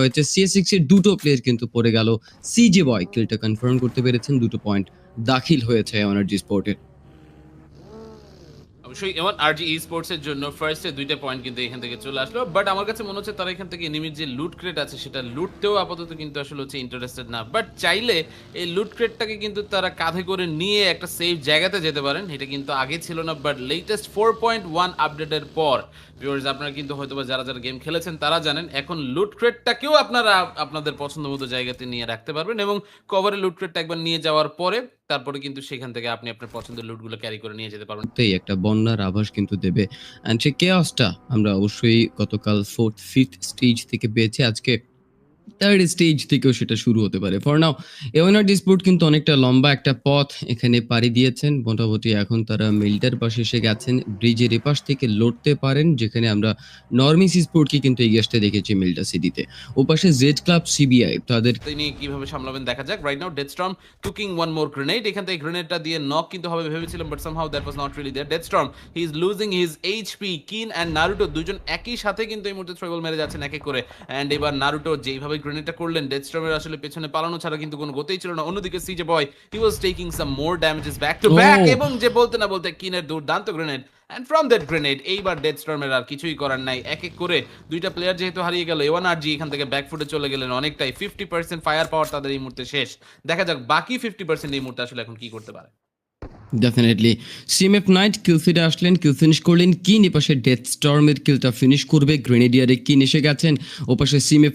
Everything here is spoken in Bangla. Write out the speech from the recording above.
হয়েছে। সিএস6 এর দুটো প্লেয়ার কিন্তু পড়ে গেল। সিজে বয় কিলটা কনফার্ম করতে পেরেছেন, দুটো পয়েন্ট দাখিল হয়েছে এনার্জি স্পোর্টের। অবশ্যই এবং আরজি ই স্পোর্টস এর জন্য ফার্স্টে 2টা পয়েন্ট কিন্তু এখান থেকে চলে আসলো, বাট আমার কাছে মনে হচ্ছে তারা এখান থেকে এনিমির যে লুট ক্রেট আছে সেটা লুটতেও আপাতত কিন্তু আসলে হচ্ছে ইন্টারেস্টেড না। বাট চাইলে এই লুট ক্রেটটাকে কিন্তু তারা কাঁধে করে নিয়ে একটা সেফ জায়গাতে যেতে পারেন। এটা কিন্তু আগে ছিল না, বাট লেটেস্ট 4.1 আপডেটের পর ভিউয়ার্স আপনারা কিন্তু হয়তোবা যারা যারা গেম খেলেছেন তারা জানেন এখন লুট ক্রেটটাকেও আপনারা আপনাদের পছন্দ মতো জায়গাতে নিয়ে রাখতে পারবেন, এবং কভারে লুট ক্রেটটা একবার নিয়ে যাওয়ার পরে তারপরে কিন্তু সেখান থেকে আপনি আপনার পছন্দের লুটগুলো ক্যারি করে নিয়ে যেতে পারবেন। তাই একটা বন্যার আভাস কিন্তু দেবে। অ্যান্ড সেই কেওসটা আমরা অবশ্যই গতকাল 4th 5th স্টেজ থেকে পেয়েছি। আজকে 3rd স্টেজ থেকেও সেটা শুরু হতে পারে। ফর নাও এওনার্জি স্পোর্ট কিন্তু অনেকটা লম্বা একটা পথ এখানে পাড়ি দিয়েছেন। মোটামুটি এখন তারা মিল্টার পাশে এসে গেছেন। ব্রিজের এপাশ থেকে লড়তে পারেন, যেখানে আমরা নরমিস স্পোর্টকে কিন্তু এগিয়ে আসতে দেখেছি মিল্টা সিটিতে। ওপাশে জেড ক্লাব সিবিআই তাদের তিনি কিভাবে সামলাবেন দেখা যাক। রাইট নাও ডেথস্টর্ম টুকিং ওয়ান মোর গ্রেনেড, এখান থেকে গ্রেনেডটা দিয়ে নক কিন্তু হবে ভেবেছিলাম, but somehow that was not really there. Deathstorm he is losing his HP. Kin and Naruto দুজন একই সাথে কিন্তু এই মুহূর্তে ট্রাইবল মেরে যাচ্ছেন এক এক করে। অ্যান্ড এবার নারুটো যেইভাবে গ্রেনেডটা করলেন, ডেথস্টর্মের আসলে পেছনে পালানো ছাড়া কিন্তু কোনো গতিই ছিল না। অন্যদিকে CJ boy he was taking some more damages back to back, ও এবং যে বলতে না বলতে কিনের দুর্দান্ত grenade. And from that grenade এইবার ডেথস্টর্মের আর কিছুই করার নাই। এক এক করে দুইটা প্লেয়ার যেহেতু হারিয়ে গেল, এওয়ান আর জি এখান থেকে ব্যাকফুটে চলে গেলেন অনেকটাই। 50% ফায়ার পাওয়ার তাদের এই মুহূর্তে শেষ। দেখা যাক বাকি 50% এই মুহূর্তে আসলে এখন কি করতে পারে। ডেফিনেটলি সিএমএফ নাইট কিল ফিডে আসলেন, কিল ফিনিশ করলেন। কিন এপাশে ডেথ স্টর্মের কিলটা ফিনিশ করবে। গ্রেনেডিয়ারে কিন এসে গেছেন। ওপাশে সিএমএফ